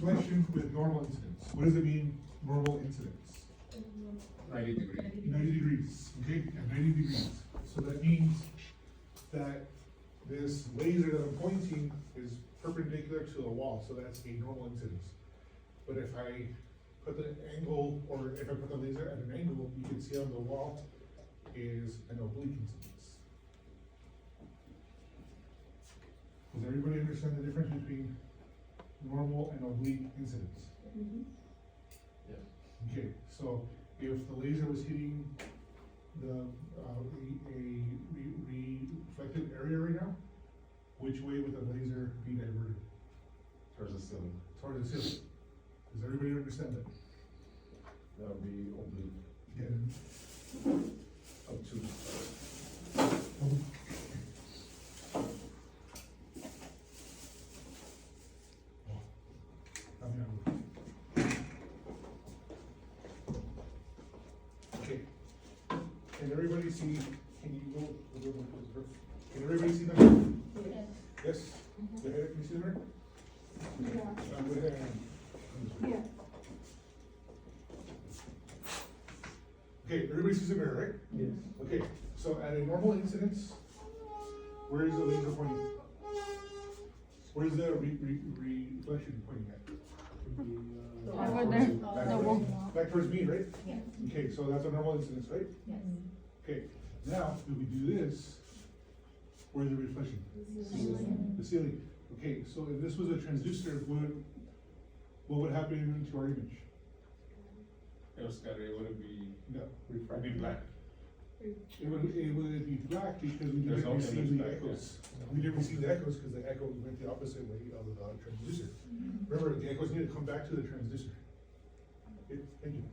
Reflection with normal incidence. What does it mean, normal incidence? 90 degrees. 90 degrees, okay, at 90 degrees. So that means that this laser that I'm pointing is perpendicular to the wall, so that's a normal incidence. But if I put the angle, or if I put the laser at an angle, you can see on the wall is an oblique incidence. Does everybody understand the difference between normal and oblique incidence? Yes. Okay, so if the laser was hitting the, reflected area right now, which way would the laser be diverted? Towards the ceiling. Towards the ceiling. Does everybody understand that? That would be oblique. Yeah. Up to. Okay. Can everybody see, can you go, can everybody see the mirror? Yes? Go ahead, can you see the mirror? Go ahead. Yeah. Okay, everybody sees the mirror, right? Yes. Okay, so at a normal incidence, where is the laser pointing? Where's the reflection pointing at? Over there. The wall. Back towards me, right? Yeah. Okay, so that's a normal incidence, right? Yes. Okay, now, if we do this, where's the reflection? The ceiling. Okay, so if this was a transducer, what would happen to our image? It was scattered, it wouldn't be, No, it would be black. it would be black because we There's didn't no receive image the back, echoes. We didn't receive the echoes because the echo went the opposite way of the transducer. Remember, the echoes need to come back to the transducer. Okay, thank you.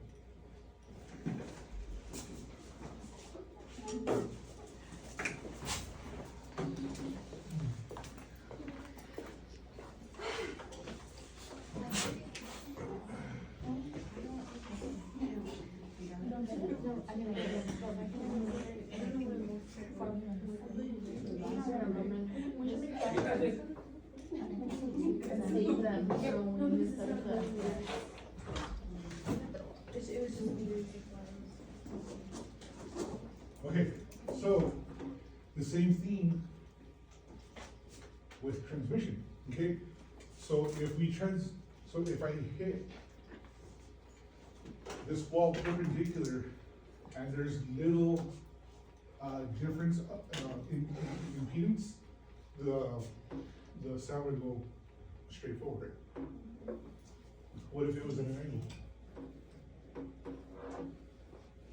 Okay, so the same thing with transmission, okay? So if I hit this wall perpendicular and there's little difference in impedance, the sound would go straight forward. What if it was at an angle?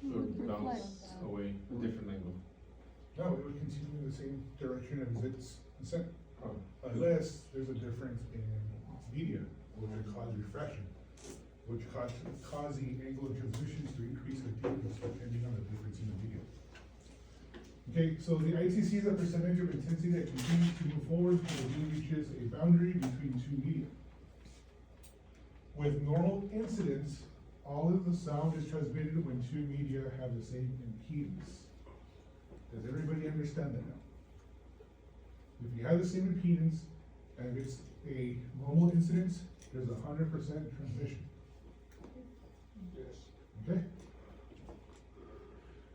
It would bounce away, a different angle. No, it would continue in the same direction as its descent. Oh. Unless there's a difference in media, which would cause refraction, which cause the angle of transmissions to increase or decrease depending on the difference in the media. Okay, so the ITC is a percentage of intensity that continues to move forward when the beam reaches a boundary between two media. With normal incidence, all of the sound is transmitted when two media have the same impedance. Does everybody understand that now? If you have the same impedance, and it's a normal incidence, there's 100% transmission. Yes. Okay?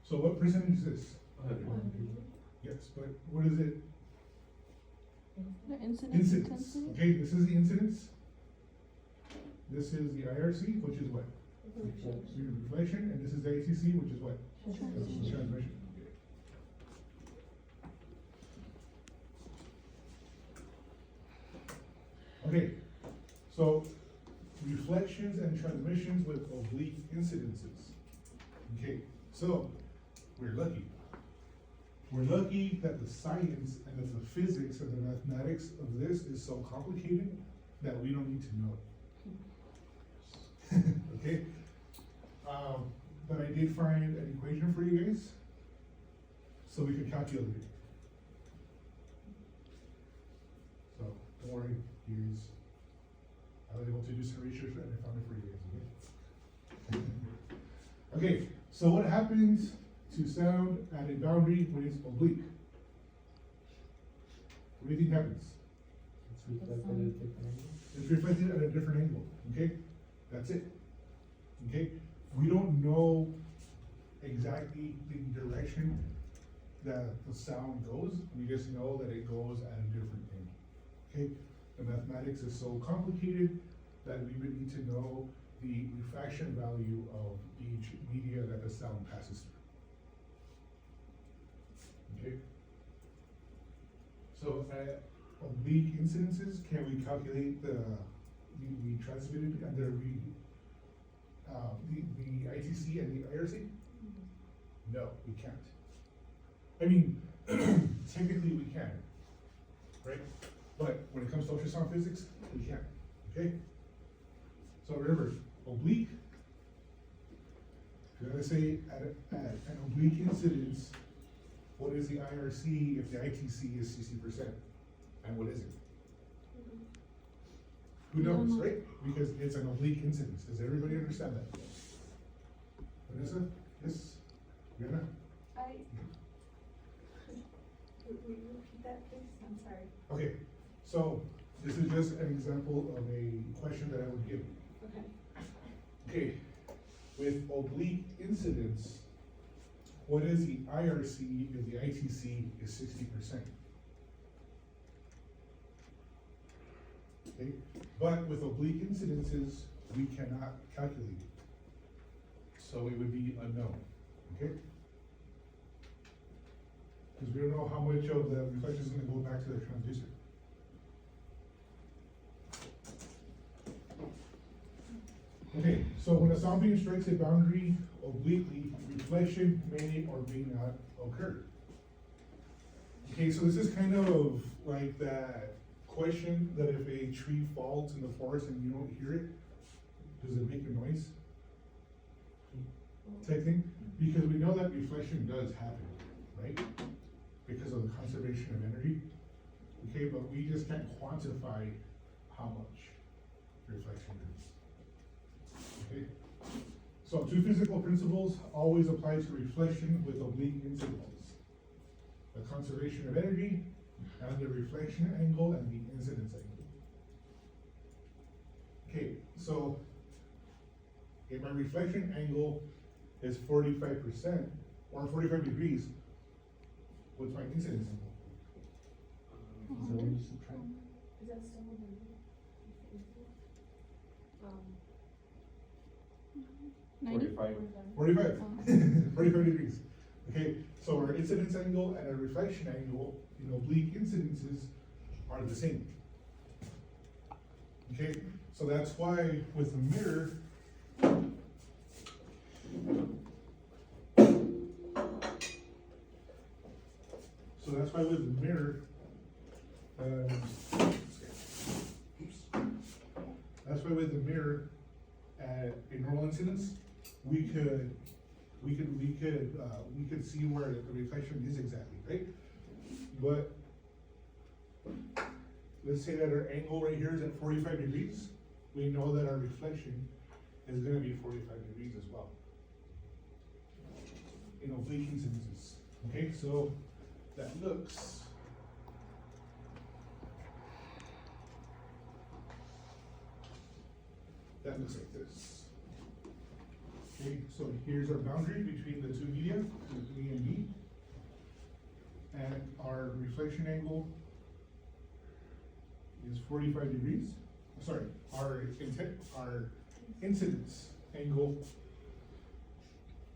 So what percentage is this? 100. Yes, but what is it? The incidence Incidence. intensity? Okay, this is the incidence. This is the IRC, which is what? Reflection, and this is the ACC, which is what? Transmission. Transmission. Okay, so reflections and transmissions with oblique incidences. Okay, so we're lucky. We're lucky that the science and that the physics and the mathematics of this is so complicated that we don't need to know it. Okay? But I did find an equation for you guys, so we can calculate it. So, don't worry, I was able to do some research and I found it for you guys, okay? Okay, so what happens to sound at a boundary when it's oblique? What do you think happens? It's reflected at a different angle, okay? That's it. Okay? We don't know exactly the direction that the sound goes, we just know that it goes at a different angle. Okay? The mathematics is so complicated that we would need to know the refraction value of each media that the sound passes through. Okay? So, oblique incidences, can we calculate the transmitted and the ITC and the IRC? No, we can't. I mean, technically we can, right? But when it comes to ultrasound physics, we can't, okay? So remember, oblique, if you're gonna say at an oblique incidence, what is the IRC if the ITC is 60%? And what is it? Who knows, right? Because it's an oblique incidence. Does everybody understand that? Vanessa? Yes? Rihanna? Will you repeat that, please? I'm sorry. Okay, so this is just an example of a question that I would give. Okay. Okay, with oblique incidence, what is the IRC if the ITC is 60%? Okay, but with oblique incidences, we cannot calculate it. So it would be unknown, okay? Because we don't know how much of the reflection is gonna go back to the transducer. Okay, so when a sound beam strikes a boundary obliquely, reflection may or may not occur. Okay, so this is kind of like that question that if a tree falls in the forest and you don't hear it, does it make a noise? Type thing, because we know that reflection does happen, right? Because of the conservation of energy. Okay, but we just can't quantify how much reflection is. Okay, so two physical principles always apply to reflection with oblique incidence: the conservation of energy and the reflection angle and the incidence angle. Okay, so if my reflection angle is 45% or 45 degrees, what's my incidence angle? So when you subtract, Is that still the Ninety? 45. 45. Oh. 45 degrees. Okay, so our incidence angle and our reflection angle in oblique incidences are the same. Okay, so that's why with the mirror, so that's why with the mirror, that's why with the mirror at a normal incidence, we could see where the reflection is exactly, right? But let's say that our angle right here is at 45 degrees. We know that our reflection is gonna be 45 degrees as well in oblique incidences. Okay, so that looks like this. Okay, so here's our boundary between the two media, A and B. And our reflection angle is 45 degrees. Sorry, our incidence angle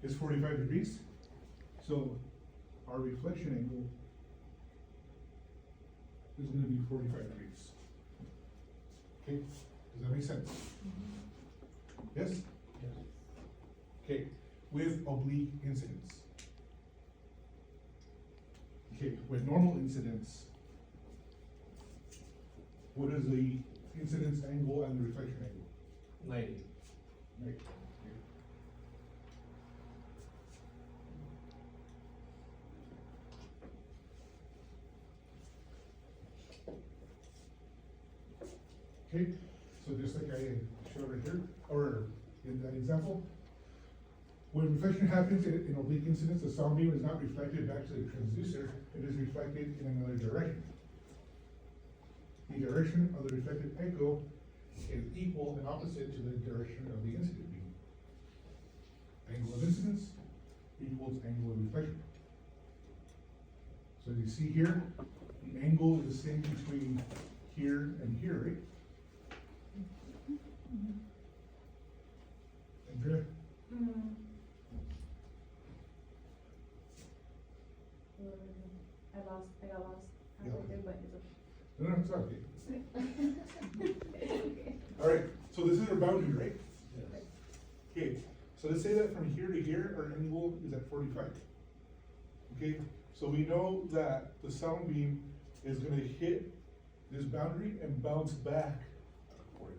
is 45 degrees. So our reflection angle is gonna be 45 degrees. Okay, does that make sense? Yes? Okay, with oblique incidence. Okay, with normal incidence, what is the incidence angle and the reflection angle? 90. Right. Okay, so just like I showed right here, or in that example, when reflection happens in oblique incidence, the sound beam is not reflected back to the transducer, it is reflected in another direction. the direction of the reflected echo is equal and opposite to the direction of the incident beam. Angle of incidence equals angle of reflection. So you see here, the angle is the same between here and here, right? Andrea? I got lost Yeah. halfway through, but it's No, it's okay. okay. Alright, so this is our boundary, right? Okay, so let's say that from here to here, our angle is at 45. Okay, so we know that the sound beam is gonna hit this boundary and bounce back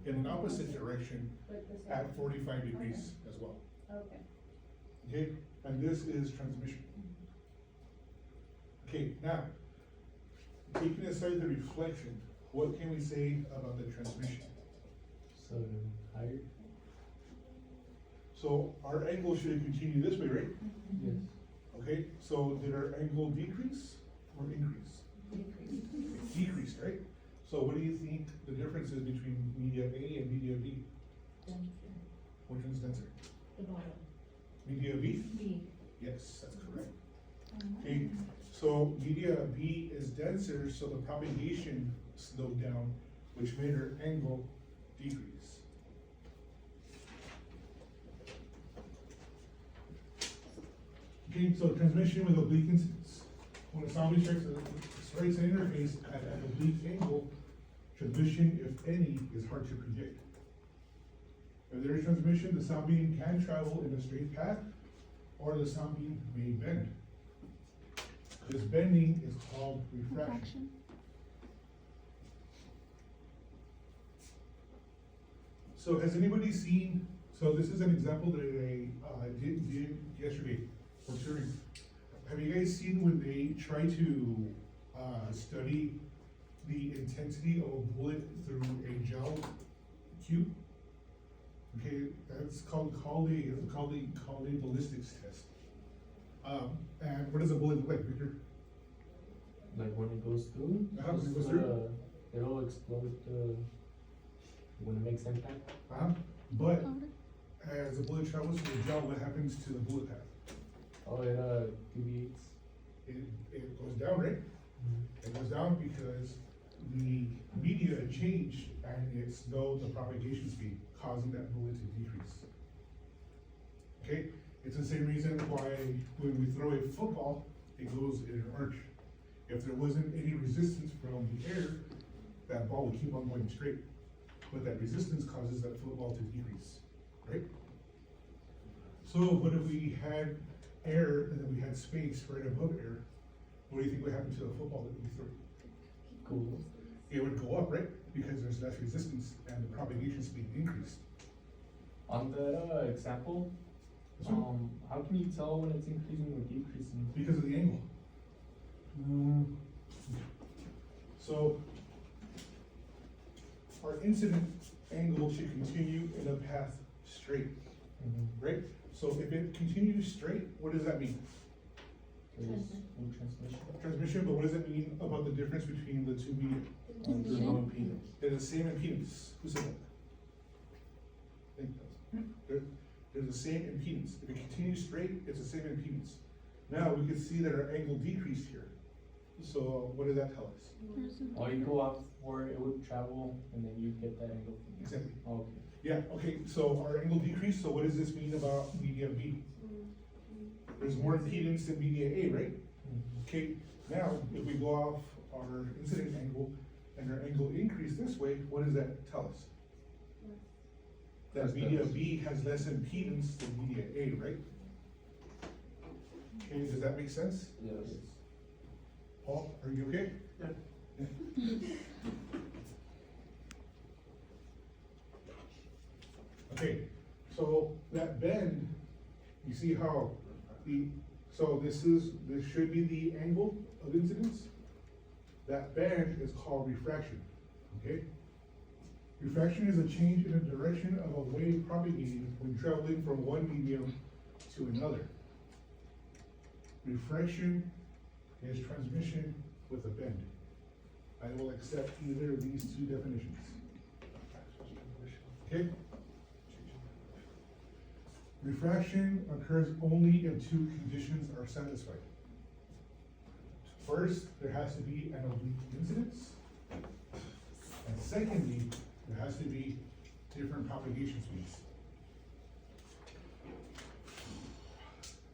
in an opposite direction But the same. at 45 degrees as well. Okay. Okay, and this is transmission. Okay, now, taking aside the reflection, what can we say about the transmission? So higher? So our angle should continue this way, right? Yes. Okay, so did our angle decrease or increase? Decreased, right? So what do you think the difference is between media A and media B? Which one's denser? The bottom. Media B? B. Yes, that's correct. Okay, so media B is denser, so the propagation slowed down, which made our angle decrease. Okay, so transmission with oblique incidence. When a sound strikes an interface at an oblique angle, transmission, if any, is hard to predict. If there is transmission, the sound beam can travel in a straight path, or the sound beam may bend. This bending is called refraction. Refraction. So has anybody seen, so this is an example that I did yesterday for touring. Have you guys seen when they try to study the intensity of a bullet through a gel cube? Okay, that's called a ballistics test. And what does a bullet look like, Victor? Like when it goes through? When it goes just, through? It'll explode when it makes impact. But Powder. as the bullet travels through the gel, what happens to the bullet path? Oh, it deviates. It goes down, right? It goes down because the media changed and it slowed the propagation speed, causing that bullet to decrease. Okay, it's the same reason why when we throw a football, it goes in an arch. If there wasn't any resistance from the air, that ball would keep on going straight. But that resistance causes that football to decrease, right? So what if we had air and then we had space right above air? What do you think would happen to the football that we threw? Cool. It would go up, right? Because there's less resistance and the propagation speed increased. On that example, This one? how can you tell when it's increasing or decreasing? Because of the angle. So our incident angle should continue in a path straight, right? So if it continues straight, what does that mean? There's no transmission. Transmission, but what does it mean about the difference between the two media? There's no impedance. They're the same impedance. Who said that? I think they're the same impedance. If it continues straight, it's the same impedance. Now, we can see that our angle decreased here. So what did that tell us? Oh, you go up where it would travel and then you get that angle. Exactly. Oh, okay. Yeah, okay, so our angle decreased, so what does this mean about media B? There's more impedance than media A, right? Okay, now, if we go off our incident angle and our angle increased this way, what does that tell us? That media B has less impedance than media A, right? Okay, does that make sense? Yes. Paul, are you okay? Yeah. Okay, so that bend, you see how so this should be the angle of incidence. That bend is called refraction, okay? Refraction is a change in the direction of a wave propagating when traveling from one medium to another. Refraction is transmission with a bend. I will accept either of these two definitions. Okay? Refraction occurs only if two conditions are satisfied. First, there has to be an oblique incidence. And secondly, there has to be different propagation speeds.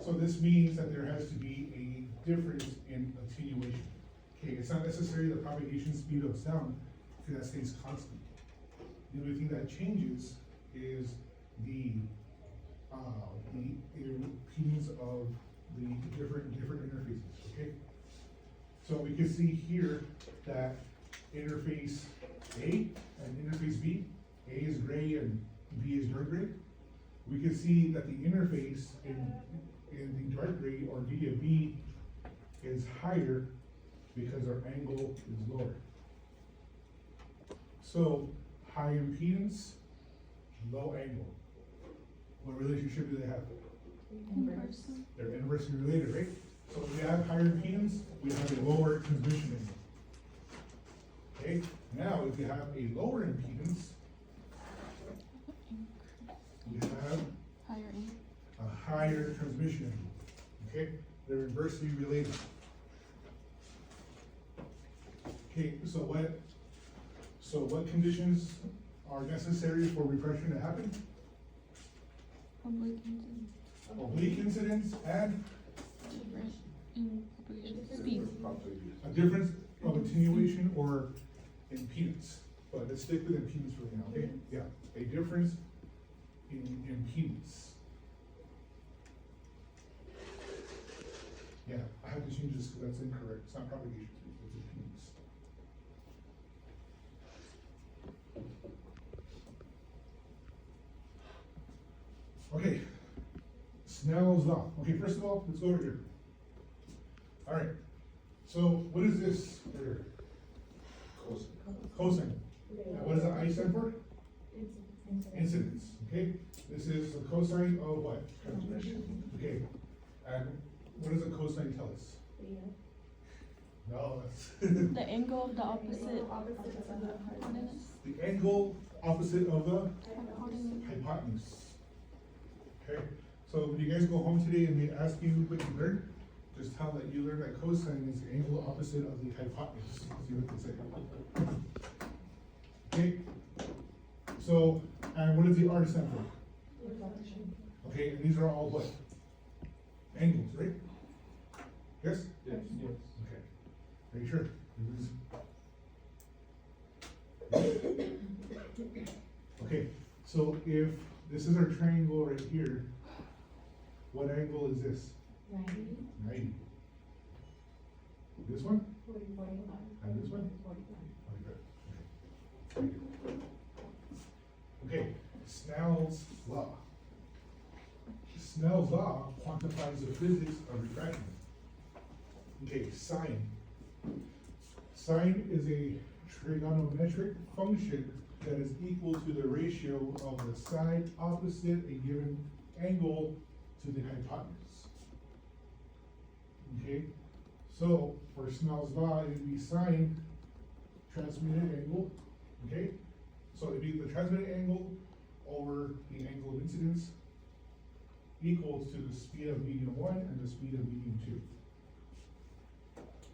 So this means that there has to be a difference in attenuation. Okay, it's not necessarily the propagation speed of sound, because that stays constant. The only thing that changes is the impedance of the different interfaces, okay? So we can see here that interface A and interface B, A is gray and B is dark gray. We can see that the interface in the dark gray or D of B is higher because our angle is lower. So high impedance, low angle. What relationship do they have? Inverse. They're inversely related, right? So if we have higher impedance, we have a lower transmission angle. Okay, now if you have a lower impedance, we have Higher angle. a higher transmission angle. Okay, they're inversely related. Okay, so what conditions are necessary for refraction to happen? Oblique incidence. Oblique incidence and Different in propagation speed. a difference of attenuation or impedance. But let's stick with impedance for now, okay? Yeah, a difference in impedance. Yeah, I have to change this because that's incorrect. It's not propagation speed, it's impedance. Okay, Snell's law. Okay, first of all, let's go over here. All right, so what is this right here? Cosine. Now, what does the I stand for? Incidence, okay? This is the cosine of what? Okay, and what does the cosine tell us? No, that's The angle of the opposite hypotenuse. the angle opposite of the Hypotenuse. hypotenuse. Okay, so when you guys go home today and they ask you what you learned, just tell that you learned that cosine is the angle opposite of the hypotenuse. See what they say. Okay, so, and what does the R stand for? Okay, and these are all what? Angles, right? Yes? Yes. Yes. Okay, are you sure? Okay, so if this is our triangle right here, what angle is this? 90. This one? And this one? 45. Okay, Snell's law. Snell's law quantifies the physics of refraction. Okay, sine. Sine is a trigonometric function that is equal to the ratio of the side opposite a given angle to the hypotenuse. Okay, so for Snell's law, it would be sine transmitted angle, okay? So it'd be the transmitted angle over the angle of incidence equals to the speed of medium 1 and the speed of medium 2.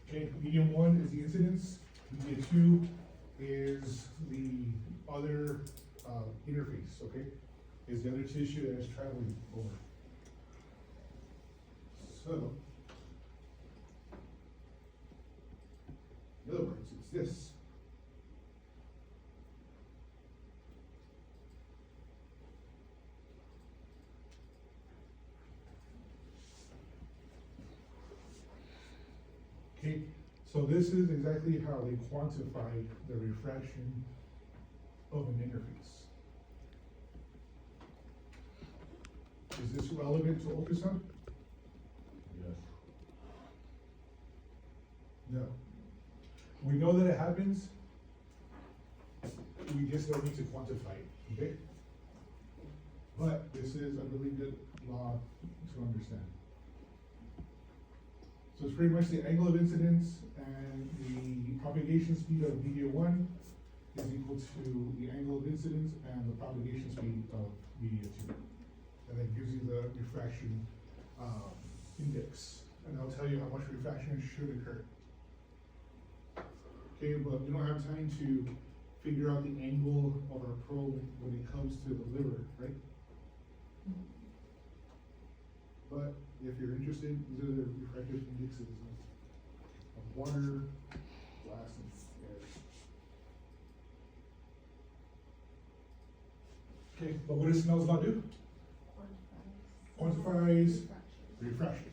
Okay, medium 1 is the incidence, medium 2 is the other interface, okay? Is the other tissue that is traveling over. So, in other words, it's this. Okay, so this is exactly how they quantify the refraction of an interface. Is this relevant to ultrasound? Yes. No. We know that it happens, we just don't need to quantify it, okay? But this is a really good law to understand. So it's pretty much the angle of incidence and the propagation speed of media one is equal to the angle of incidence and the propagation speed of media two. And that gives you the refraction, index, and I'll tell you how much refraction should occur. Okay, but we don't have time to figure out the angle of our probe when it comes to the liver, right? But if you're interested, these are the refractive indexes of water, glass, and air. Okay, but what does Snell's law do? Quantifies refraction.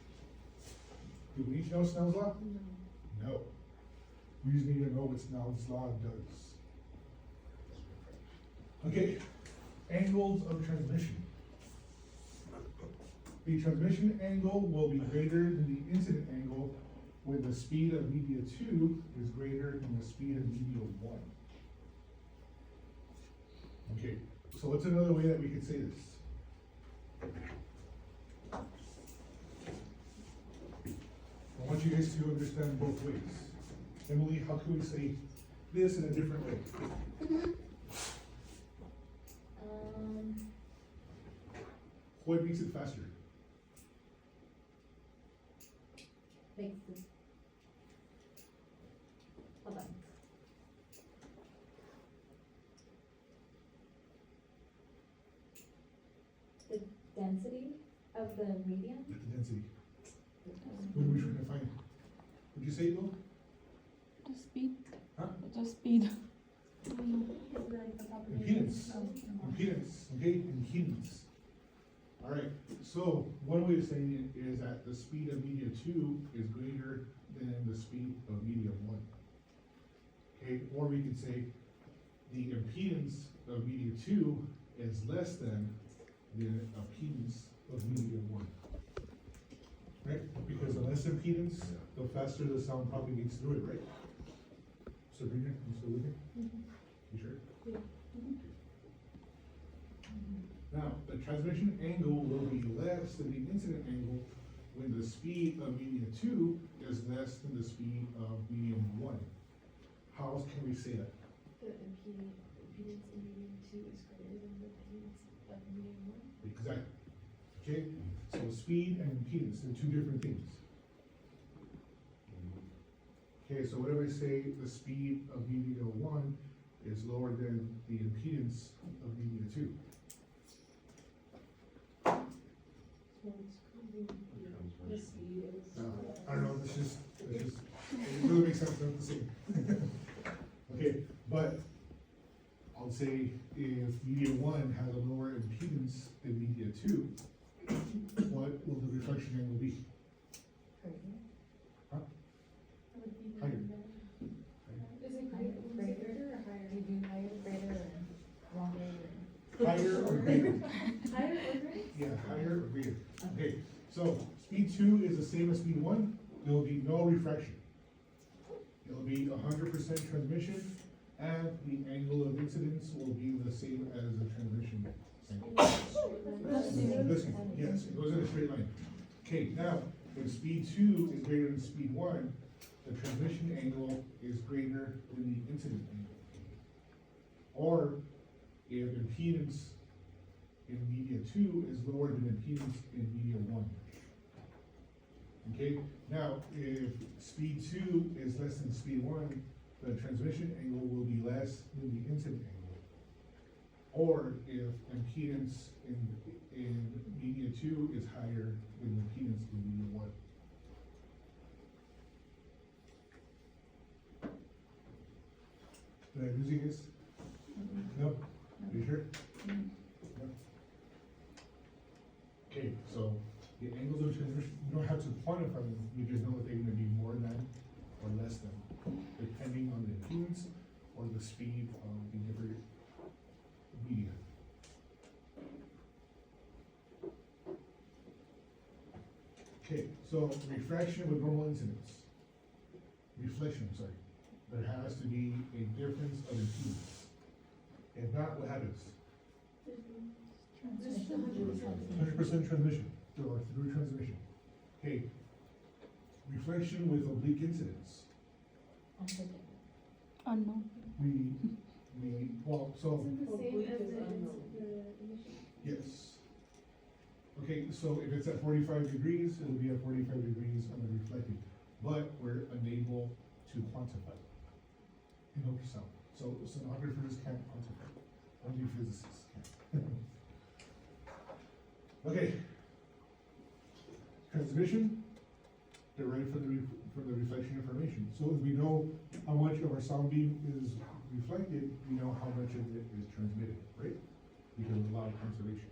Do we need to know Snell's law? No. We just need to know what Snell's law does. Okay, angles of transmission. The transmission angle will be greater than the incident angle when the speed of media two is greater than the speed of media one. Okay, so what's another way that we could say this? I want you guys to understand both ways. Emily, how can we say this in a different way? What makes it faster? Makes this. Hold on. The density of the medium? The density. What are we trying to find? Would you say, Bill? The speed. Huh? The speed. Impedance. Impedance, okay, impedance. Alright, so one way of saying it is that the speed of media two is greater than the speed of media one. Okay, or we could say the impedance of media two is less than the impedance of media one. Right, because the less impedance, the faster the sound propagates through it, right? Sabrina, you still with me? You sure? Yeah. Now, the transmission angle will be less than the incident angle when the speed of medium two is less than the speed of medium one. How else can we say that? The impedance in medium two is greater than the impedance of medium one? Exactly. Okay, so speed and impedance, they're two different things. Okay, so whatever I say, the speed of media one is lower than the impedance of media two. The speed is. I don't know, it really makes sense, not the same. Okay, but I'll say if media one has a lower impedance than media two, what will the reflection angle be? Huh? Higher. Is it greater or higher? You do higher, greater, or longer? Higher or greater? Higher or greater? Yeah, higher or greater. Okay, so speed two is the same as speed one, there will be no refraction. It'll be 100% transmission, and the angle of incidence will be the same as the transmission angle. Listen, yes, it goes in a straight line. Okay, now, when speed two is greater than speed one, the transmission angle is greater than the incident angle. Or, if impedance in media two is lower than impedance in media one. Okay, now, if speed two is less than speed one, the transmission angle will be less than the incident angle. Or if impedance in media two is higher than impedance in media one. Did I lose you guys? No? You sure? No? Okay, so the angles of transmission, you don't have to quantify them, you just know that they're gonna be more than or less than, depending on the impedance or the speed of the different media. Okay, so refraction with normal incidence. Reflection, I'm sorry. There has to be a difference of impedance. If not, what happens? 100% transmission, or through transmission. Okay, reflection with oblique incidence. Unknown. Well, so, Isn't the same Oblique as is the unknown. emission? yes. Okay, so if it's at 45 degrees, it'll be at 45 degrees on the reflecting, but we're unable to quantify in ultrasound. So sonographers can't quantify, only physicists can. Okay. Transmission, derived from the reflection information. So as we know how much of our sound beam is reflected, we know how much of it is transmitted, right? Because of law of conservation.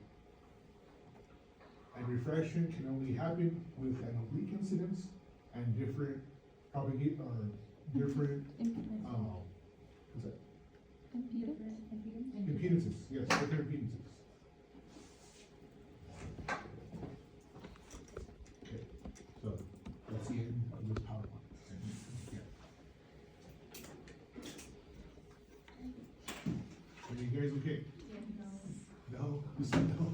And refraction can only happen with an oblique incidence and different different, Impedance. what's that? Impedance? Impedances, yes, different impedances. Okay, so that's the end of this PowerPoint. Yeah. Are you guys okay? No? You said no?